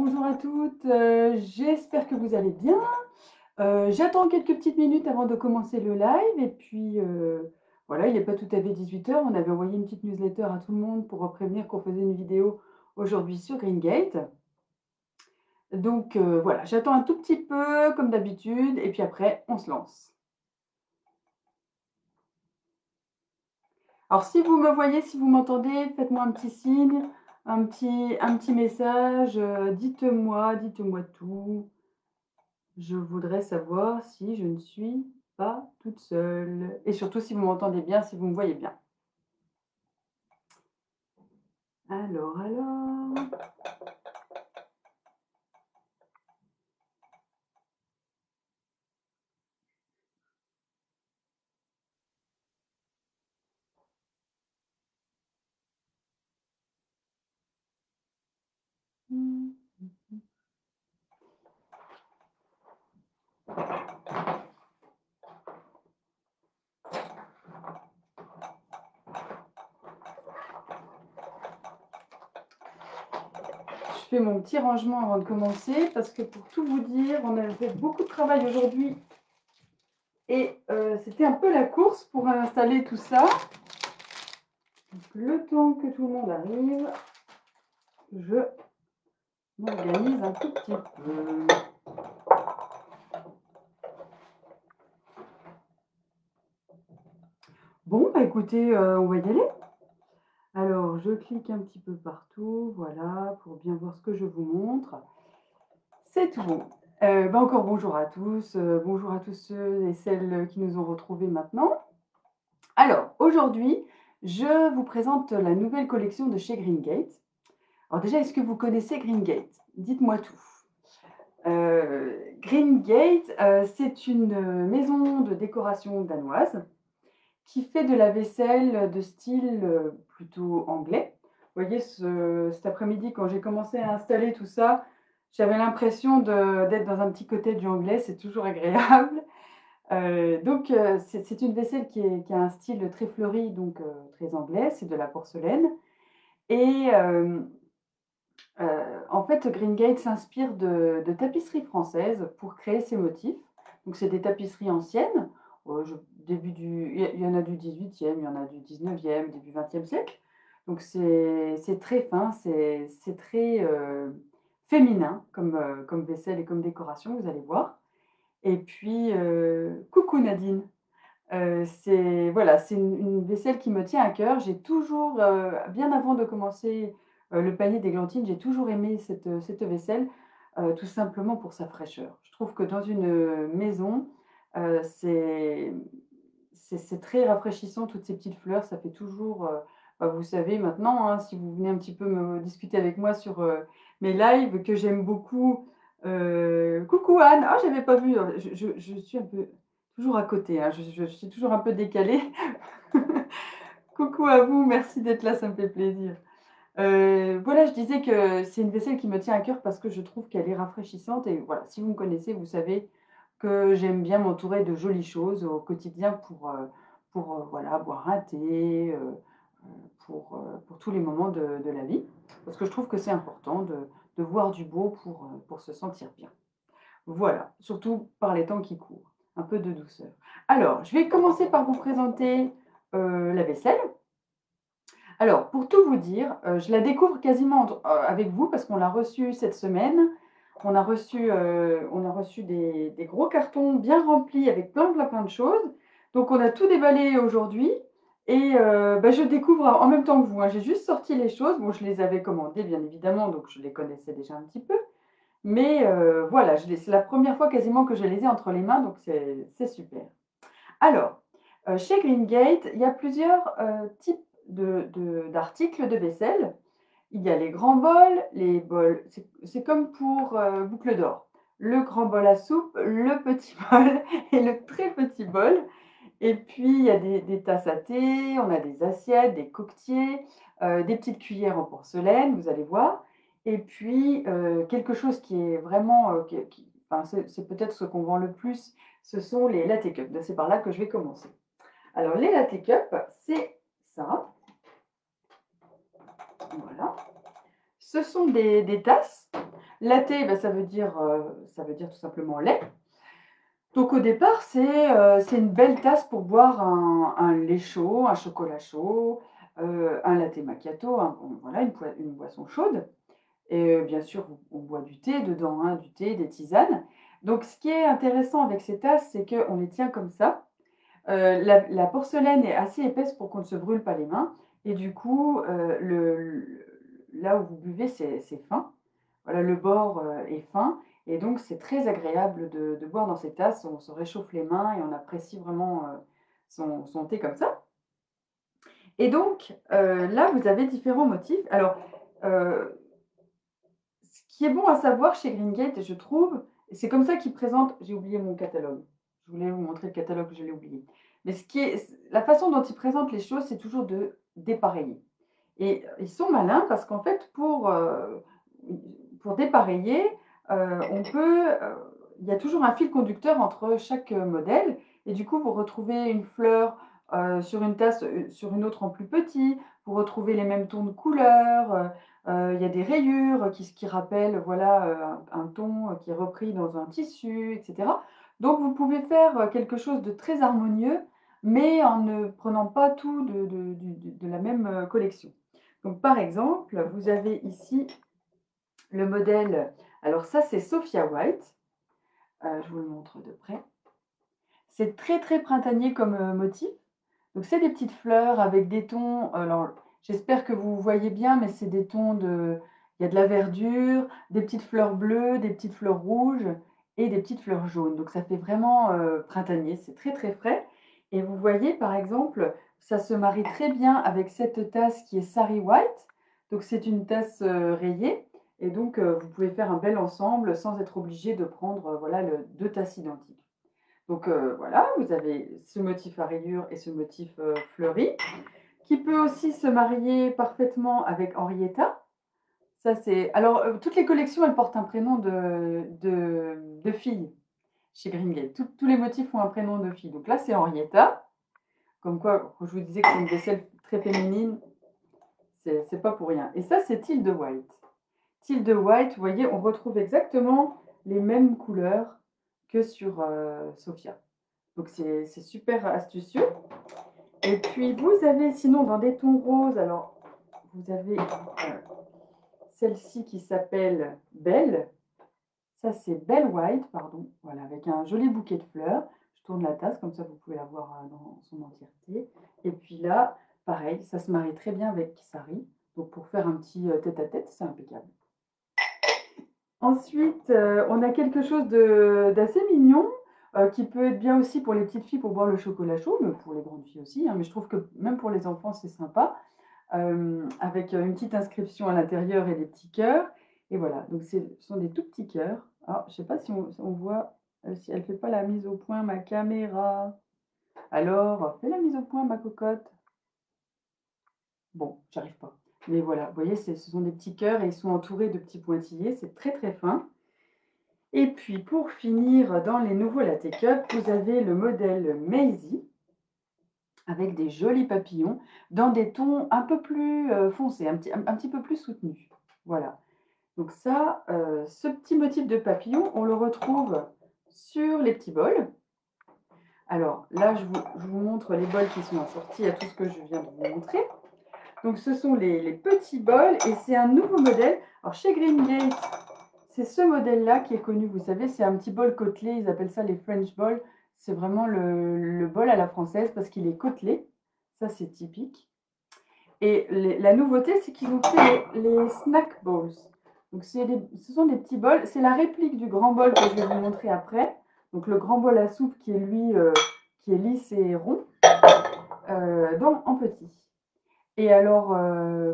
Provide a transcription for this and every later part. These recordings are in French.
bonjour à toutes, j'espère que vous allez bien. J'attends quelques petites minutes avant de commencer le live et puis, voilà, il n'est pas tout à fait 18 h. On avait envoyé une petite newsletter à tout le monde pour prévenir qu'on faisait une vidéo aujourd'hui sur GreenGate. Donc, voilà, j'attends un tout petit peu comme d'habitude et puis après on se lance. Alors si vous me voyez, si vous m'entendez, faites-moi un petit signe, un petit message, dites-moi tout. Je voudrais savoir si je ne suis pas toute seule et surtout si vous m'entendez bien, si vous me voyez bien. Alors. Je fais mon petit rangement avant de commencer parce que pour tout vous dire, on a fait beaucoup de travail aujourd'hui et c'était un peu la course pour installer tout ça. Donc, le temps que tout le monde arrive, je m'organise un tout petit peu. Bon, bah écoutez, on va y aller. Alors, je clique un petit peu partout, voilà, pour bien voir ce que je vous montre. C'est tout bon. Bah encore bonjour à tous ceux et celles qui nous ont retrouvés maintenant. Alors, aujourd'hui, je vous présente la nouvelle collection de chez GreenGate. Alors déjà, est-ce que vous connaissez GreenGate? Dites-moi tout. GreenGate, c'est une maison de décoration danoise qui fait de la vaisselle de style plutôt anglais. Vous voyez, cet après-midi, quand j'ai commencé à installer tout ça, j'avais l'impression d'être dans un petit cottage anglais, c'est toujours agréable. Donc, c'est une vaisselle qui a un style très fleuri, donc très anglais, c'est de la porcelaine. Et en fait, GreenGate s'inspire de tapisseries françaises pour créer ses motifs. Donc, c'est des tapisseries anciennes. Il y en a du 18e, il y en a du 19e, début 20e siècle. Donc, c'est très fin, c'est très féminin comme vaisselle et comme décoration, vous allez voir. Et puis, coucou Nadine. Voilà, c'est une vaisselle qui me tient à cœur. J'ai toujours, bien avant de commencer, le panier d'églantines, j'ai toujours aimé cette vaisselle, tout simplement pour sa fraîcheur. Je trouve que dans une maison, c'est c'est très rafraîchissant, toutes ces petites fleurs, ça fait toujours, bah, vous savez maintenant, hein, si vous venez un petit peu me discuter avec moi sur, mes lives que j'aime beaucoup. Coucou Anne! Ah, j'avais pas vu, je suis un peu toujours à côté, hein, je suis toujours un peu décalée. Coucou à vous, merci d'être là, ça me fait plaisir. Voilà, je disais que c'est une vaisselle qui me tient à cœur parce que je trouve qu'elle est rafraîchissante et voilà, si vous me connaissez, vous savez que j'aime bien m'entourer de jolies choses au quotidien pour voilà, boire un thé, pour tous les moments de la vie. Parce que je trouve que c'est important de voir du beau pour se sentir bien. Voilà, surtout par les temps qui courent, un peu de douceur. Alors, je vais commencer par vous présenter, la vaisselle. Alors, pour tout vous dire, je la découvre quasiment avec vous parce qu'on l'a reçue cette semaine. On a reçu des gros cartons bien remplis avec plein de choses. Donc on a tout déballé aujourd'hui et bah, je découvre en même temps que vous, hein. J'ai juste sorti les choses. Bon, je les avais commandées bien évidemment, donc je les connaissais déjà un petit peu. Mais voilà, c'est la première fois quasiment que je les ai entre les mains, donc c'est super. Alors, chez GreenGate, il y a plusieurs, types d'articles de vaisselle. Il y a les grands bols, les bols c'est comme pour, Boucle d'or. Le grand bol à soupe, le petit bol et le très petit bol. Et puis il y a des tasses à thé, on a des assiettes, des coquetiers, des petites cuillères en porcelaine, vous allez voir. Et puis, quelque chose qui est vraiment, qui enfin, c'est peut-être ce qu'on vend le plus, ce sont les latte cups. C'est par là que je vais commencer. Alors les latte cups, c'est ça, voilà. Ce sont des tasses. Latte, bah, ça veut dire tout simplement lait. Donc au départ, c'est une belle tasse pour boire un lait chaud, un chocolat chaud, un latte macchiato, voilà, une boisson chaude. Et bien sûr, on boit du thé dedans, hein, du thé, des tisanes. Donc ce qui est intéressant avec ces tasses, c'est qu'on les tient comme ça. La porcelaine est assez épaisse pour qu'on ne se brûle pas les mains et du coup, là où vous buvez, c'est fin. Voilà, le bord, est fin et donc c'est très agréable de boire dans ces tasses. On se réchauffe les mains et on apprécie vraiment, son thé comme ça et donc là, vous avez différents motifs. Alors, heu, ce qui est bon à savoir chez Greengate, je trouve, et c'est comme ça qu'ils présentent j'ai oublié mon catalogue. Je voulais vous montrer le catalogue, je l'ai oublié. Mais ce qui est la façon dont ils présentent les choses, c'est toujours de dépareiller et ils sont malins parce qu'en fait, pour dépareiller, on peut, il y a toujours un fil conducteur entre chaque, modèle et du coup, vous retrouvez une fleur, sur une tasse, sur une autre en plus petit. Vous retrouvez les mêmes tons de couleurs, il y a des rayures qui rappellent, voilà, un ton, qui est repris dans un tissu et cetera. Donc vous pouvez faire, quelque chose de très harmonieux, mais en ne prenant pas tout de la même, collection. Donc par exemple, vous avez ici le modèle alors ça c'est Sophia White, je vous le montre de près. C'est très, très printanier comme, motif. Donc c'est des petites fleurs avec des tons, alors j'espère que vous voyez bien, mais c'est des tons il y a de la verdure, des petites fleurs bleues, des petites fleurs rouges et des petites fleurs jaunes. Donc ça fait vraiment, printanier, c'est très, très frais et vous voyez par exemple, ça se marie très bien avec cette tasse qui est Sari White. Donc c'est une tasse, rayée et donc vous pouvez faire un bel ensemble sans être obligé de prendre, voilà 2 tasses identiques. Donc voilà, vous avez ce motif à rayures et ce motif, fleuri, qui peut aussi se marier parfaitement avec Henrietta. Ça c'est alors, toutes les collections, elles portent un prénom de fille chez Greengate. Tous les motifs ont un prénom de fille. Donc là, c'est Henrietta, comme quoi, quand je vous disais que c'est une vaisselle très féminine, c'est pas pour rien. Et ça, c'est Tilde White. Tilde White, vous voyez, on retrouve exactement les mêmes couleurs que sur, Sophia. Donc c'est super astucieux et puis vous avez sinon dans des tons roses, alors vous avez, celle-ci qui s'appelle Belle. Ça c'est Belle White, pardon, voilà, avec un joli bouquet de fleurs. Je tourne la tasse comme ça vous pouvez la voir, dans son entièreté et puis là, pareil, ça se marie très bien avec Sari, donc pour faire un petit, tête-à-tête, c'est impeccable. Ensuite, on a quelque chose d'assez mignon, qui peut être bien aussi pour les petites filles pour boire le chocolat chaud, mais pour les grandes filles aussi, hein, mais je trouve que même pour les enfants, c'est sympa, avec, une petite inscription à l'intérieur et des petits cœurs et voilà, donc ce sont des tout petits cœurs. Alors je ne sais pas si on voit, si elle ne fait pas la mise au point ma caméra. Alors, fais la mise au point ma cocotte. Bon, j'arrive pas, mais voilà, vous voyez, ce sont des petits cœurs et ils sont entourés de petits pointillés, c'est très, très fin. Et puis pour finir, dans les nouveaux Latte Cup, vous avez le modèle Maisie avec des jolis papillons dans des tons un peu plus, foncés, un petit peu plus soutenus. Voilà. Donc ça, ce petit motif de papillon, on le retrouve sur les petits bols. Alors là, je vous montre les bols qui sont assortis à tout ce que je viens de vous montrer. Donc ce sont les petits bols et c'est un nouveau modèle. Alors chez Greengate, c'est ce modèle-là qui est connu, vous savez, c'est un petit bol côtelé, ils appellent ça les French balls. C'est vraiment le bol à la française parce qu'il est côtelé, ça c'est typique. Et la nouveauté, c'est qu'ils ont fait les snack bowls. Donc ce sont des petits bols, c'est la réplique du grand bol que je vais vous montrer après. Donc le grand bol à soupe qui est lui, qui est lisse et rond, en petit. Et alors,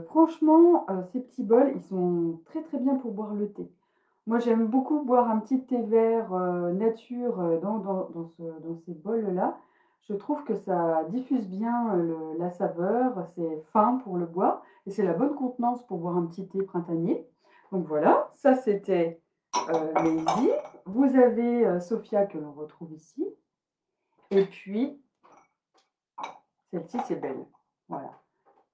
franchement, ces petits bols, ils sont très, très bien pour boire le thé. Moi, j'aime beaucoup boire un petit thé vert, nature, dans ces bols-là. Je trouve que ça diffuse bien, la saveur, c'est fin pour le boire et c'est la bonne contenance pour boire un petit thé printanier. Donc voilà, ça c'était, Maisie. Vous avez, Sophia que l'on retrouve ici et puis celle-ci, c'est Belle. Voilà.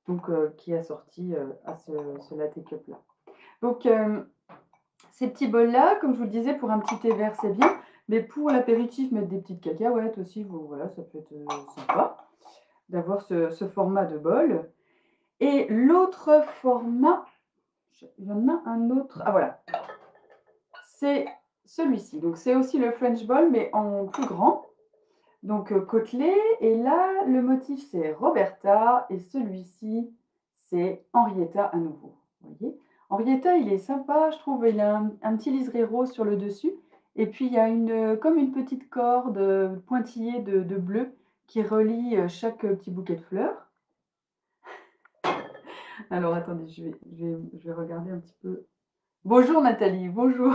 Donc qui a sorti, à ce latte cup là. Donc Ces petits bols-là, comme je vous le disais, pour un petit thé vert, c'est bien. Mais pour l'apéritif, mettre des petites cacahuètes aussi, voilà, ça peut être sympa d'avoir ce format de bol. Et l'autre format, il y en a un autre. Ah voilà, c'est celui-ci. Donc c'est aussi le French Bowl, mais en plus grand. Donc côtelé. Et là, le motif, c'est Roberta. Et celui-ci, c'est Henrietta à nouveau. Vous voyez, Henrietta, il est sympa, je trouve. Il a un petit liseré rose sur le dessus. Et puis, il y a comme une petite corde pointillée de bleu qui relie chaque petit bouquet de fleurs. Alors, attendez, je vais regarder un petit peu. Bonjour Nathalie, bonjour.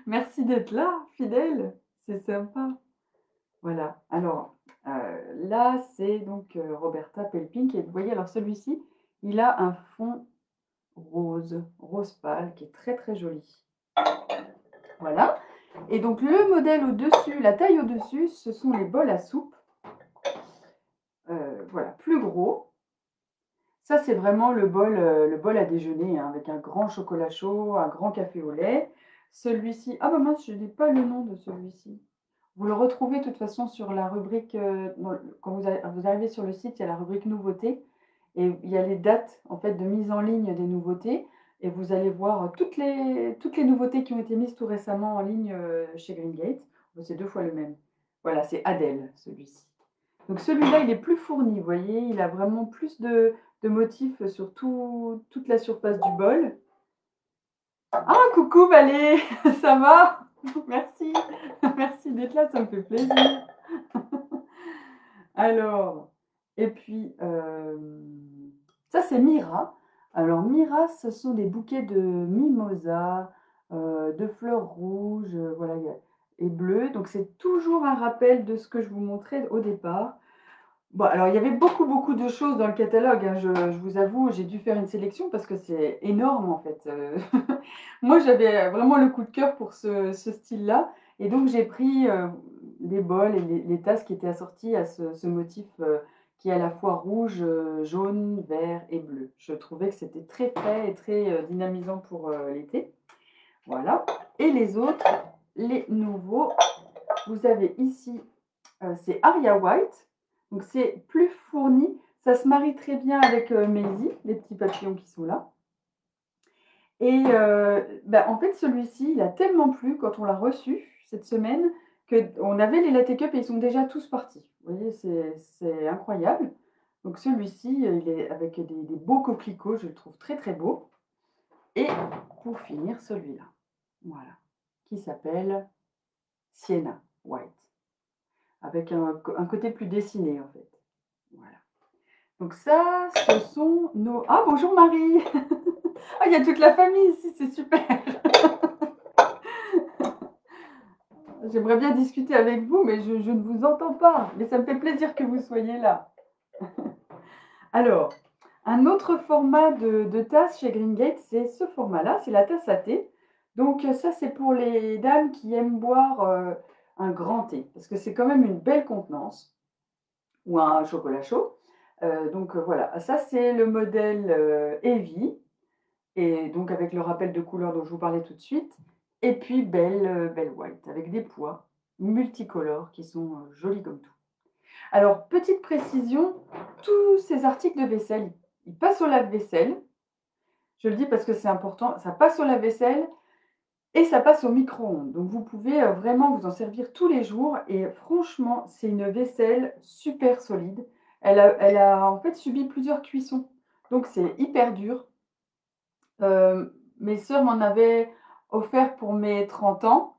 Merci d'être là, fidèle. C'est sympa. Voilà. Alors, là, c'est donc Roberta Pelpink. Et vous voyez, alors celui-ci, il a un fond rose pâle, qui est très très joli. Voilà. Et donc, le modèle au-dessus, la taille au-dessus, ce sont les bols à soupe. Voilà, plus gros. Ça, c'est vraiment le bol à déjeuner, hein, avec un grand chocolat chaud, un grand café au lait. Celui-ci, ah bah mince, je n'ai pas le nom de celui-ci. Vous le retrouvez de toute façon sur la rubrique, quand vous arrivez sur le site, il y a la rubrique nouveautés. Et il y a les dates en fait de mise en ligne des nouveautés. Et vous allez voir toutes les nouveautés qui ont été mises tout récemment en ligne chez Greengate. Bon, c'est 2 fois le même. Voilà, c'est Adèle, celui-ci. Donc celui-là, il est plus fourni, vous voyez, il a vraiment plus de motifs sur toute la surface du bol. Ah, coucou Valé, ça va? Merci, merci d'être là, ça me fait plaisir. Alors, et puis, ça c'est Mira. Alors Mira, ce sont des bouquets de mimosa, de fleurs rouges, voilà, et bleues. Donc c'est toujours un rappel de ce que je vous montrais au départ. Bon, alors il y avait beaucoup de choses dans le catalogue, hein, je vous avoue, j'ai dû faire une sélection parce que c'est énorme en fait. Moi j'avais vraiment le coup de cœur pour ce style-là et donc j'ai pris les bols et les tasses qui étaient assorties à ce motif qui est à la fois rouge, jaune, vert et bleu. Je trouvais que c'était très frais et très dynamisant pour l'été. Voilà. Et les autres, les nouveaux, vous avez ici, c'est Aria White. Donc c'est plus fourni, ça se marie très bien avec Maisie, les petits papillons qui sont là. Et en fait, celui-ci, il a tellement plu quand on l'a reçu cette semaine qu'on avait les latte cups et ils sont déjà tous partis. Vous voyez, c'est incroyable. Donc celui-ci, il est avec des beaux coquelicots, je le trouve très très beau. Et pour finir, celui-là, voilà, qui s'appelle Sienna White, avec un côté plus dessiné en fait. Voilà. Donc ça, ce sont nos... Ah, bonjour Marie. Ah, il y a toute la famille ici, c'est super. J'aimerais bien discuter avec vous, mais je ne vous entends pas. Mais ça me fait plaisir que vous soyez là. Alors, un autre format de tasse chez Greengate, c'est ce format-là, c'est la tasse à thé. Donc ça, c'est pour les dames qui aiment boire un grand thé, parce que c'est quand même une belle contenance, ou un chocolat chaud. Donc voilà, ça c'est le modèle Heavy, et donc avec le rappel de couleur dont je vous parlais tout de suite. Et puis Belle White, avec des pois multicolores qui sont jolis comme tout. Alors, petite précision, tous ces articles de vaisselle, ils passent au lave-vaisselle. Je le dis parce que c'est important, ça passe au lave-vaisselle et ça passe au micro-ondes. Donc, vous pouvez vraiment vous en servir tous les jours. Et franchement, c'est une vaisselle super solide. Elle a en fait subi plusieurs cuissons. Donc, c'est hyper dur. Mes sœurs m'en avaient offert pour mes 30 ans,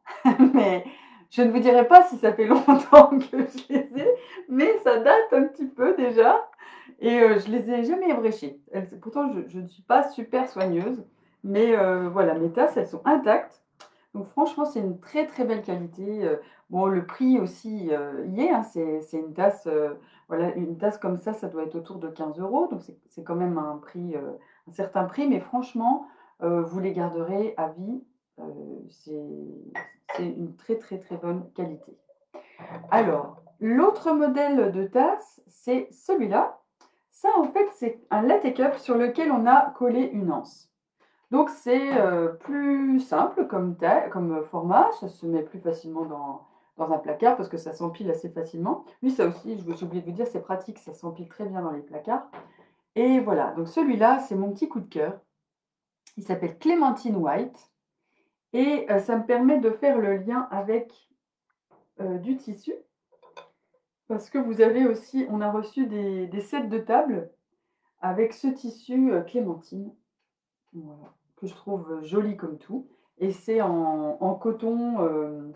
mais je ne vous dirai pas si ça fait longtemps que je les ai, mais ça date un petit peu déjà et je les ai jamais ébréchées. Pourtant, je ne suis pas super soigneuse, mais voilà, mes tasses, elles sont intactes. Donc franchement, c'est une très très belle qualité. Bon, le prix aussi y est, hein, c'est une tasse, voilà, une tasse comme ça doit être autour de 15 €, donc c'est quand même un prix, un certain prix, mais franchement, vous les garderez à vie. C'est une très très très bonne qualité. Alors, l'autre modèle de tasse, c'est celui-là. Ça, en fait, c'est un latte cup sur lequel on a collé une anse. Donc c'est, plus simple comme format, ça se met plus facilement dans un placard parce que ça s'empile assez facilement. Oui, ça aussi, j'ai oublié de vous dire, c'est pratique, ça s'empile très bien dans les placards et voilà, donc celui-là, c'est mon petit coup de cœur. Il s'appelle Clémentine White et ça me permet de faire le lien avec, du tissu parce que vous avez aussi on a reçu des sets de table avec ce tissu, clémentine, voilà, que je trouve, joli comme tout et c'est en coton,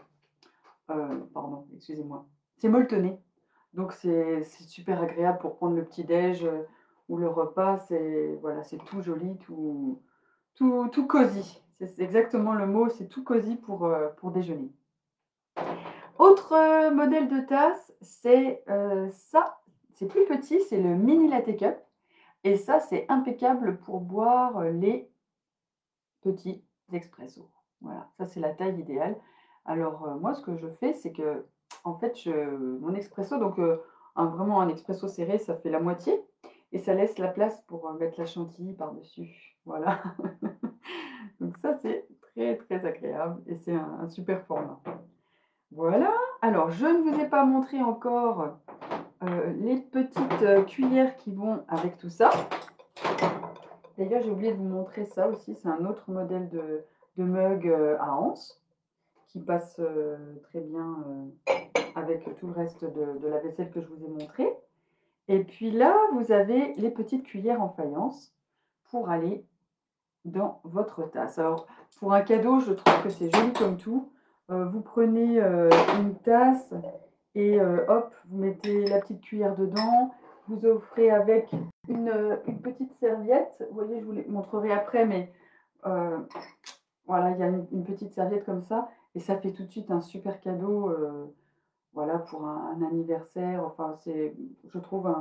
pardon, excusez-moi, c'est molletonné. Donc c'est super agréable pour prendre le petit déj, ou le repas, c'est voilà, c'est tout joli, tout cosy. C'est exactement le mot, c'est tout cosy pour déjeuner. Autre, modèle de tasse, c'est, ça, c'est plus petit, c'est le mini latte cup et ça, c'est impeccable pour boire, les petits expressos. Voilà, ça, c'est la taille idéale. Alors, moi, ce que je fais, c'est que, en fait, mon expresso, donc, vraiment un expresso serré, ça fait la moitié et ça laisse la place pour, mettre la chantilly par-dessus. Voilà. Donc ça, c'est très, très agréable et c'est un super format. Voilà. Alors, je ne vous ai pas montré encore, les petites, cuillères qui vont avec tout ça. D'ailleurs, j'ai oublié de vous montrer ça aussi, c'est un autre modèle de mug, à anse qui passe, très bien, avec tout le reste de la vaisselle que je vous ai montré. Et puis là, vous avez les petites cuillères en faïence pour aller dans votre tasse. Alors, pour un cadeau, je trouve que c'est joli comme tout. Vous prenez, une tasse et hop, vous mettez la petite cuillère dedans. Vous offrez avec une petite serviette. Vous voyez, je vous les montrerai après, mais voilà, il y a une petite serviette comme ça et ça fait tout de suite un super cadeau, voilà, pour un anniversaire. Enfin, je trouve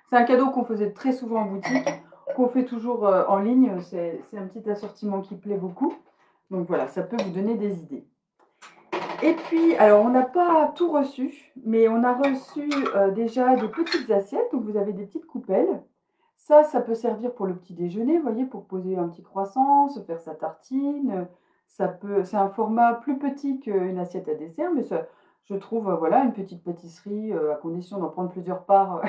c'est un cadeau qu'on faisait très souvent en boutique, qu'on fait toujours, en ligne. C'est un petit assortiment qui plaît beaucoup. Donc voilà, ça peut vous donner des idées. Et puis, alors on n'a pas tout reçu, mais on a reçu, déjà des petites assiettes, donc vous avez des petites coupelles. Ça peut servir pour le petit déjeuner, vous voyez, pour poser un petit croissant, se faire sa tartine, c'est un format plus petit qu'une assiette à dessert, mais ça je trouve, voilà, une petite pâtisserie, à condition d'en prendre plusieurs parts,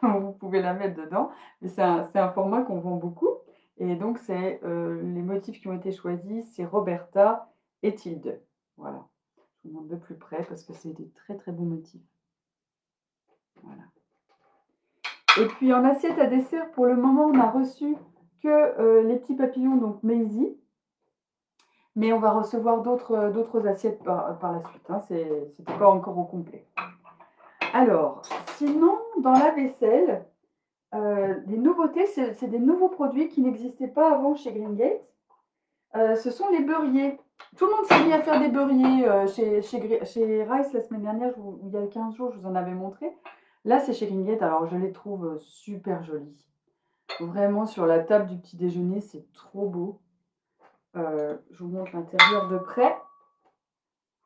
vous pouvez la mettre dedans. Mais c'est un format qu'on vend beaucoup et donc les motifs qui ont été choisis, c'est Roberta et Tilde. Voilà. Je vous montre de plus près parce que c'est des très, très beaux motifs. Voilà. Et puis en assiette à dessert, pour le moment, on n'a reçu que, les petits papillons, donc Maisie, mais on va recevoir d'autres assiettes par la suite, hein. C'était pas encore au complet. Alors, sinon, dans la vaisselle, des nouveautés, c'est des nouveaux produits qui n'existaient pas avant chez Greengate. Ce sont les beurriers. Tout le monde s'est mis à faire des beurriers, chez Rice la semaine dernière, il y a 15 jours, je vous en avais montré. Là, c'est chez Greengate, alors je les trouve, super jolis. Vraiment sur la table du petit déjeuner, c'est trop beau. Je vous montre l'intérieur de près.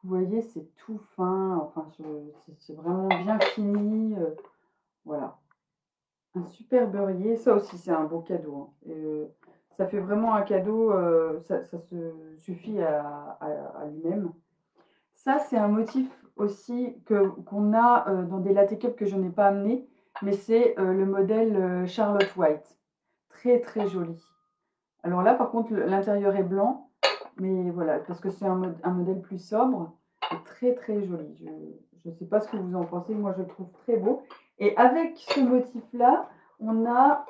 Vous voyez, c'est tout fin, enfin c'est vraiment bien fini, voilà. Un super beurrier, ça aussi c'est un beau cadeau, hein. Ça fait vraiment un cadeau, ça se suffit à lui-même. Ça, c'est un motif aussi qu'on a, dans des latte cups que je n'ai pas amené, mais c'est, le modèle, Charlotte White. Très, très joli. Alors là, par contre, l'intérieur est blanc, mais voilà, parce que c'est un modèle plus sobre et très, très joli. Je ne sais pas ce que vous en pensez, moi je le trouve très beau. Et avec ce motif-là, on a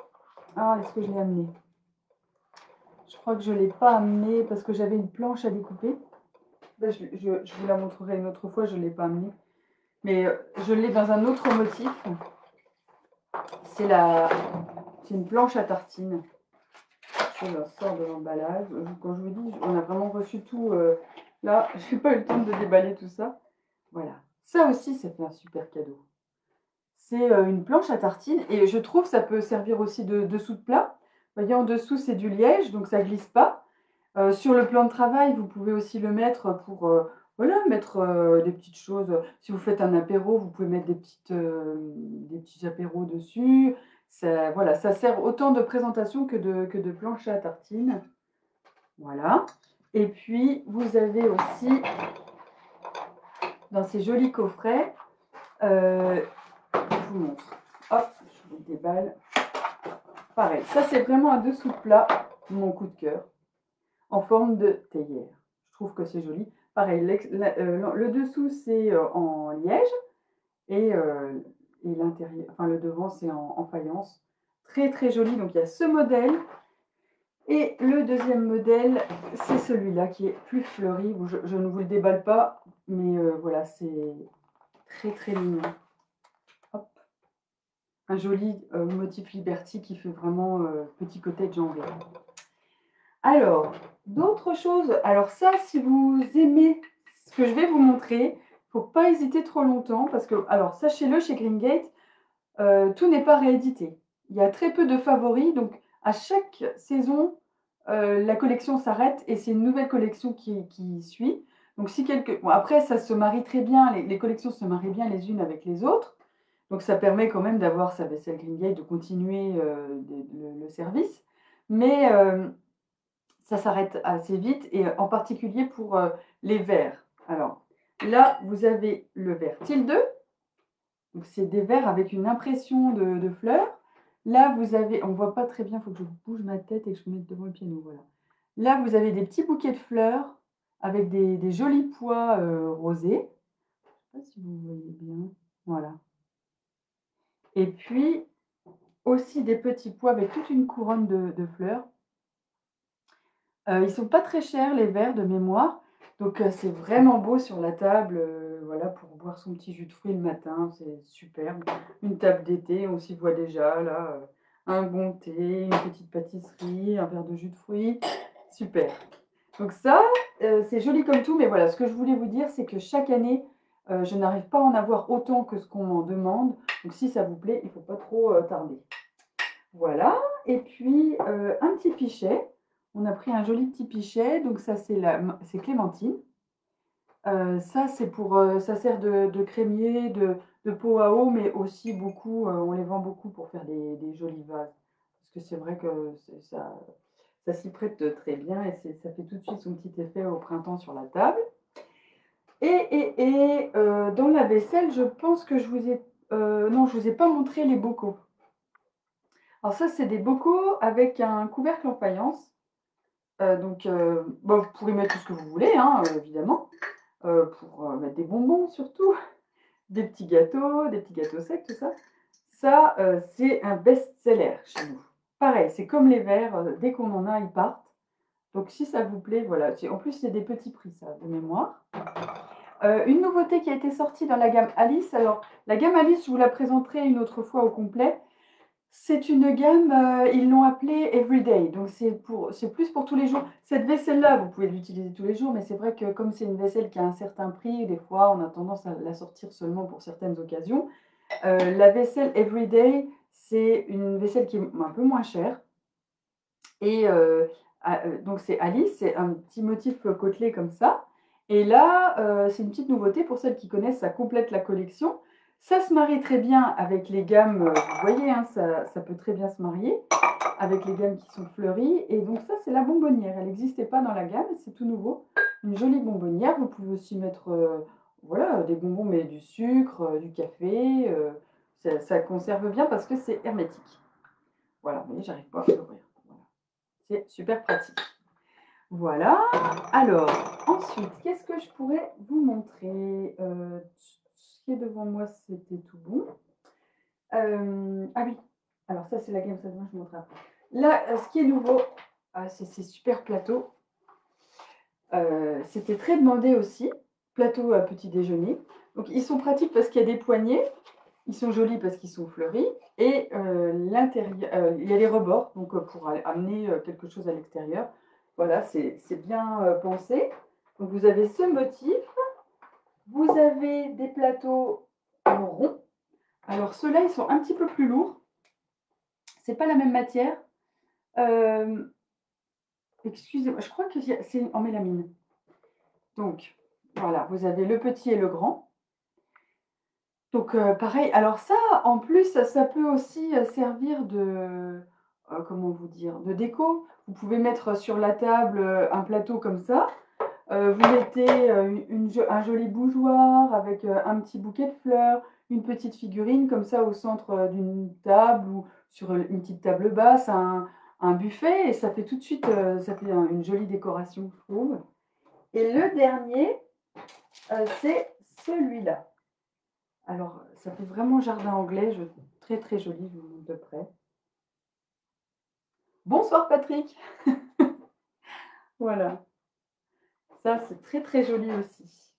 ah, est-ce que je l'ai amené? Je crois que je ne l'ai pas amené parce que j'avais une planche à découper. Là, je vous la montrerai une autre fois, je ne l'ai pas amené. Mais je l'ai dans un autre motif. C'est une planche à tartines. Je la sors de l'emballage. Quand je vous dis, on a vraiment reçu tout. Là, je n'ai pas eu le temps de déballer tout ça. Voilà. Ça aussi, ça fait un super cadeau. C'est une planche à tartines et je trouve que ça peut servir aussi de dessous de plat. Vous voyez, en dessous, c'est du liège, donc ça ne glisse pas. Sur le plan de travail, vous pouvez aussi le mettre pour, voilà, mettre, des petites choses. Si vous faites un apéro, vous pouvez mettre des petits apéros dessus. Ça voilà, ça sert autant de présentation que de planche à tartines. Voilà. Et puis, vous avez aussi, dans ces jolis coffrets, je vous montre. Hop, je vous déballe. Pareil, ça c'est vraiment un dessous de plat, mon coup de cœur, en forme de théière. Je trouve que c'est joli. Pareil, le dessous c'est en liège et l'intérieur, enfin le devant c'est en faïence. Très très joli. Donc il y a ce modèle et le deuxième modèle, c'est celui-là qui est plus fleuri. Je ne vous le déballe pas, mais voilà, c'est très très mignon. Hop. Un joli motif Liberty qui fait vraiment petit cottage anglais. Alors, d'autres choses. Alors ça, si vous aimez ce que je vais vous montrer, il ne faut pas hésiter trop longtemps parce que, alors sachez-le, chez Greengate, tout n'est pas réédité. Il y a très peu de favoris, donc à chaque saison, la collection s'arrête et c'est une nouvelle collection qui suit. Donc si bon, après, ça se marie très bien, les collections se marient bien les unes avec les autres. Donc ça permet quand même d'avoir sa vaisselle Greengate, de continuer le service. Mais ça s'arrête assez vite et en particulier pour les verres. Alors là, vous avez le verre Tilde. Donc c'est des verres avec une impression de fleurs. Là, vous avez, on ne voit pas très bien, il faut que je bouge ma tête et que je me mette devant le piano. Voilà. Là, vous avez des petits bouquets de fleurs avec des jolis pois rosés. Je ne sais pas si vous voyez bien. Voilà. Et puis aussi des petits pois avec toute une couronne de fleurs. Ils ne sont pas très chers, les verres de mémoire. Donc, c'est vraiment beau sur la table, voilà, pour boire son petit jus de fruits le matin, c'est superbe. Une table d'été, on s'y voit déjà là, un bon thé, une petite pâtisserie, un verre de jus de fruits, super. Donc ça, c'est joli comme tout, mais voilà, ce que je voulais vous dire, c'est que chaque année, je n'arrive pas à en avoir autant que ce qu'on m'en demande. Donc si ça vous plaît, il ne faut pas trop, tarder. Voilà, et puis un petit pichet. On a pris un joli petit pichet, donc ça c'est clémentine. Ça c'est pour, ça sert de crémier, de pot à eau, mais aussi beaucoup, on les vend beaucoup pour faire des jolis vases. Parce que c'est vrai que ça s'y prête très bien et ça fait tout de suite son petit effet au printemps sur la table. Et dans la vaisselle, je pense que je vous ai, non, je vous ai pas montré les bocaux. Alors ça, c'est des bocaux avec un couvercle en faïence. Donc, bon, vous pourrez mettre tout ce que vous voulez, hein, évidemment, pour mettre des bonbons surtout, des petits gâteaux secs, tout ça. Ça, c'est un best-seller chez nous. Pareil, c'est comme les verres, dès qu'on en a, ils partent. Donc si ça vous plaît, voilà. En plus, c'est des petits prix, ça, de mémoire. Une nouveauté qui a été sortie dans la gamme Alice. Alors, la gamme Alice, je vous la présenterai une autre fois au complet. C'est une gamme, ils l'ont appelée Everyday, donc c'est plus pour tous les jours. Cette vaisselle-là, vous pouvez l'utiliser tous les jours, mais c'est vrai que comme c'est une vaisselle qui a un certain prix, des fois, on a tendance à la sortir seulement pour certaines occasions. La vaisselle Everyday, c'est une vaisselle qui est un peu moins chère et donc c'est Alice, c'est un petit motif côtelé comme ça et là, c'est une petite nouveauté pour celles qui connaissent, ça complète la collection. Ça se marie très bien avec les gammes, vous voyez, hein, ça peut très bien se marier avec les gammes qui sont fleuries et donc ça, c'est la bonbonnière. Elle n'existait pas dans la gamme, c'est tout nouveau. Une jolie bonbonnière. Vous pouvez aussi mettre, voilà, des bonbons, mais du sucre, du café, ça conserve bien parce que c'est hermétique. Voilà, vous voyez, j'arrive pas à l'ouvrir. Voilà. C'est super pratique. Voilà. Alors, ensuite, qu'est-ce que je pourrais vous montrer? Ce qui est devant moi, c'était tout bon. Ah oui, alors ça, c'est la gamme, ça, je vous montre après. Là, ce qui est nouveau, c'est ces super plateaux. C'était très demandé aussi, plateau à petit déjeuner. Donc, ils sont pratiques parce qu'il y a des poignées. Ils sont jolis parce qu'ils sont fleuris. Et l'intérieur, il y a les rebords, donc pour amener quelque chose à l'extérieur. Voilà, c'est bien pensé. Donc vous avez ce motif. Vous avez des plateaux en rond. Alors ceux-là, ils sont un petit peu plus lourds. C'est pas la même matière. Excusez-moi, je crois que c'est en mélamine. Donc voilà, vous avez le petit et le grand. Donc pareil, alors ça, en plus, ça peut aussi servir comment vous dire? De déco. Vous pouvez mettre sur la table, un plateau comme ça. Vous mettez, un joli bougeoir avec, un petit bouquet de fleurs, une petite figurine comme ça au centre, d'une table ou sur, une petite table basse, un buffet et ça fait tout de suite, ça fait une jolie décoration, je trouve. Et le dernier, c'est celui-là. Alors, ça fait vraiment jardin anglais, très, très joli, je vous montre de près. Bonsoir Patrick! Voilà, ça c'est très, très joli aussi.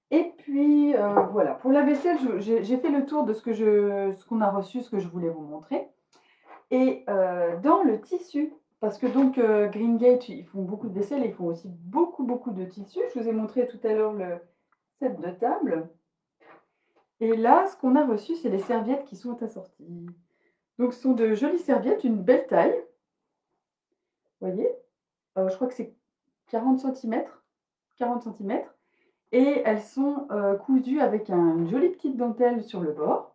Et puis, voilà, pour la vaisselle, j'ai fait le tour de ce qu'on a reçu, ce que je voulais vous montrer. Et dans le tissu, parce que donc Green Gate, ils font beaucoup de vaisselle et ils font aussi beaucoup, beaucoup de tissus. Je vous ai montré tout à l'heure le set de table. Et là, ce qu'on a reçu, c'est les serviettes qui sont assorties. Donc, ce sont de jolies serviettes, une belle taille. Vous voyez? Je crois que c'est 40 centimètres. 40 centimètres. Et elles sont cousues avec une jolie petite dentelle sur le bord.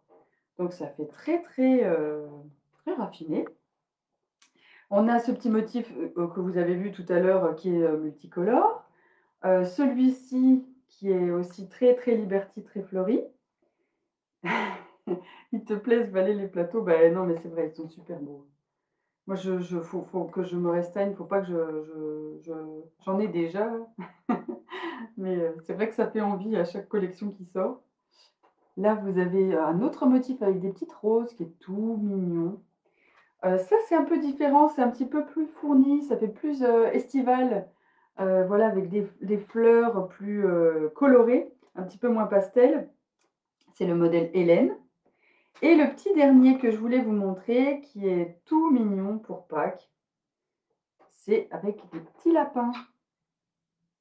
Donc ça fait très très, très raffiné. On a ce petit motif que vous avez vu tout à l'heure qui est multicolore. Celui-ci qui est aussi très très liberty, très fleuri. Ils te plaisent, Valais, les plateaux? Ben non, mais c'est vrai, ils sont super beaux. Moi, faut que je me restreigne, faut pas que j'en ai déjà. Mais c'est vrai que ça fait envie à chaque collection qui sort. Là, vous avez un autre motif avec des petites roses qui est tout mignon. Ça, c'est un peu différent, c'est un petit peu plus fourni, ça fait plus estival. Voilà, avec des fleurs plus colorées, un petit peu moins pastel. C'est le modèle Hélène. Et le petit dernier que je voulais vous montrer, qui est tout mignon pour Pâques, c'est avec des petits lapins.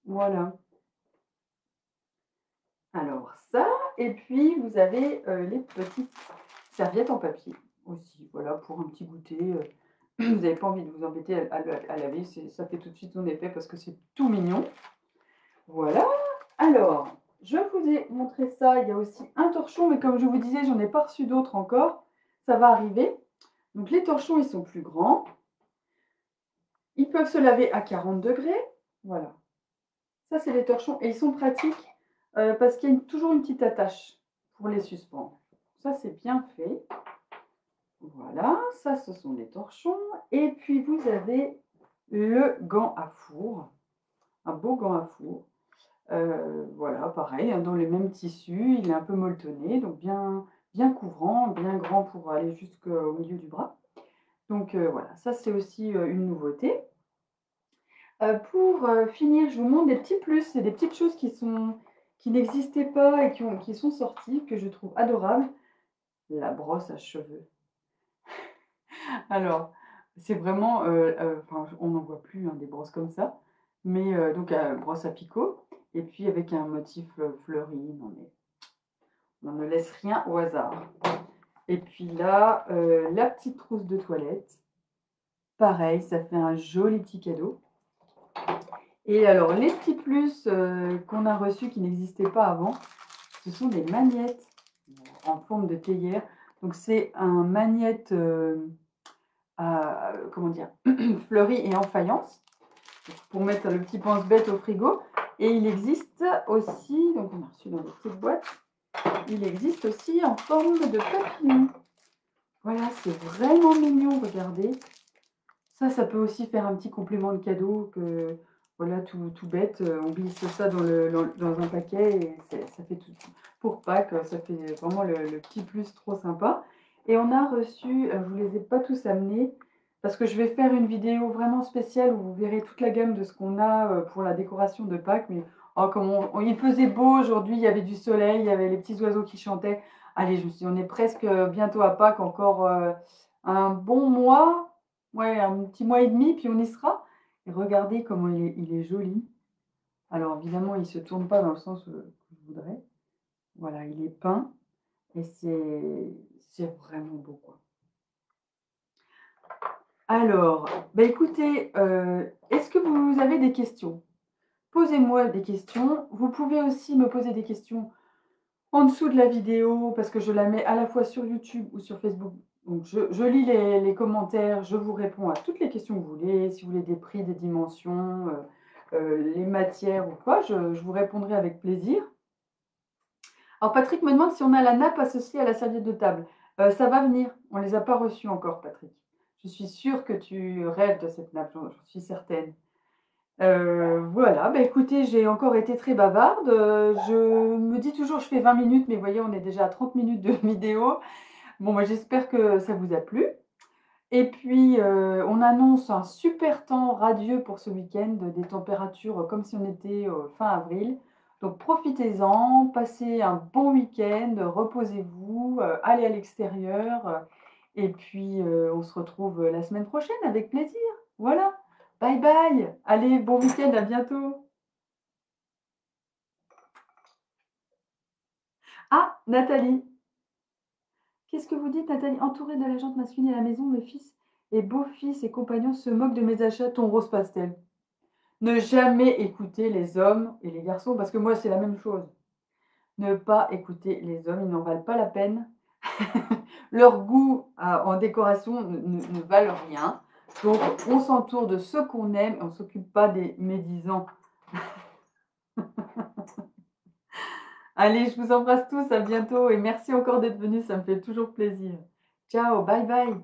Voilà. Alors ça, et puis vous avez les petites serviettes en papier aussi, voilà, pour un petit goûter. Vous n'avez pas envie de vous embêter à laver, ça fait tout de suite son effet parce que c'est tout mignon. Voilà. Alors, je vous ai montré ça. Il y a aussi un torchon, mais comme je vous disais, j'en ai pas reçu d'autres encore. Ça va arriver. Donc les torchons, ils sont plus grands. Ils peuvent se laver à 40 degrés. Voilà. Ça, c'est les torchons. Et ils sont pratiques parce qu'il y a toujours une petite attache pour les suspendre. Ça, c'est bien fait. Voilà, ça, ce sont les torchons. Et puis, vous avez le gant à four. Un beau gant à four. Voilà, pareil, hein, dans le même tissu. Il est un peu molletonné, donc bien, bien couvrant, bien grand pour aller jusqu'au milieu du bras. Donc voilà, ça, c'est aussi une nouveauté. Pour finir, je vous montre des petits plus. C'est des petites choses qui n'existaient pas et qui sont sorties, que je trouve adorables. La brosse à cheveux. Alors, c'est vraiment, enfin, on n'en voit plus, hein, des brosses comme ça, mais donc brosse à picot et puis avec un motif, fleuri. Non mais on ne laisse rien au hasard. Et puis là, la petite trousse de toilette. Pareil, ça fait un joli petit cadeau. Et alors les petits plus, qu'on a reçus qui n'existaient pas avant, ce sont des magnettes en forme de théière. Donc c'est un magnette, comment dire? Fleuri et en faïence, pour mettre le petit pense-bête au frigo. Et il existe aussi, donc on a reçu dans des petites boîtes, il existe aussi en forme de papillon. Voilà, c'est vraiment mignon, regardez. Ça peut aussi faire un petit complément de cadeau, que voilà, tout bête, on glisse ça dans un paquet et ça fait tout. Pour Pâques, ça fait vraiment le petit plus trop sympa. Et on a reçu, je ne vous les ai pas tous amenés, parce que je vais faire une vidéo vraiment spéciale où vous verrez toute la gamme de ce qu'on a pour la décoration de Pâques. Mais oh, comme il faisait beau aujourd'hui, il y avait du soleil, il y avait les petits oiseaux qui chantaient. Allez, je me suis dit, on est presque bientôt à Pâques, encore un bon mois. Ouais, un petit mois et demi, puis on y sera. Et regardez comment il est joli. Alors évidemment, il ne se tourne pas dans le sens que je voudrais. Voilà, il est peint et c'est vraiment beau, quoi. Alors, bah écoutez, est-ce que vous avez des questions? Posez-moi des questions. Vous pouvez aussi me poser des questions en dessous de la vidéo parce que je la mets à la fois sur YouTube ou sur Facebook Donc je lis les commentaires, je vous réponds à toutes les questions que vous voulez. Si vous voulez des prix, des dimensions, les matières ou quoi, je vous répondrai avec plaisir. Alors Patrick me demande si on a la nappe associée à la serviette de table. Ça va venir, on ne les a pas reçues encore Patrick. Je suis sûre que tu rêves de cette nappe, j'en suis certaine. Voilà, bah, écoutez, j'ai encore été très bavarde, je me dis toujours: «Je fais 20 minutes», mais vous voyez, on est déjà à 30 minutes de vidéo. Bon, bah, j'espère que ça vous a plu et puis, on annonce un super temps radieux pour ce week-end, des températures, comme si on était, fin avril. Donc profitez-en, passez un bon week-end, reposez-vous, allez à l'extérieur, et puis, on se retrouve, la semaine prochaine avec plaisir. Voilà. Bye bye. Allez, bon week-end, à bientôt. Ah, Nathalie, qu'est-ce que vous dites Nathalie? Entourée de la jante masculine à la maison, mes fils et beaux-fils et compagnons se moquent de mes achats ton rose pastel. Ne jamais écouter les hommes et les garçons, parce que moi, c'est la même chose. Ne pas écouter les hommes, ils n'en valent pas la peine. Leur goût en décoration ne valent rien. Donc, on s'entoure de ceux qu'on aime et on ne s'occupe pas des médisants. Allez, je vous embrasse tous, à bientôt et merci encore d'être venus, ça me fait toujours plaisir. Ciao, bye bye.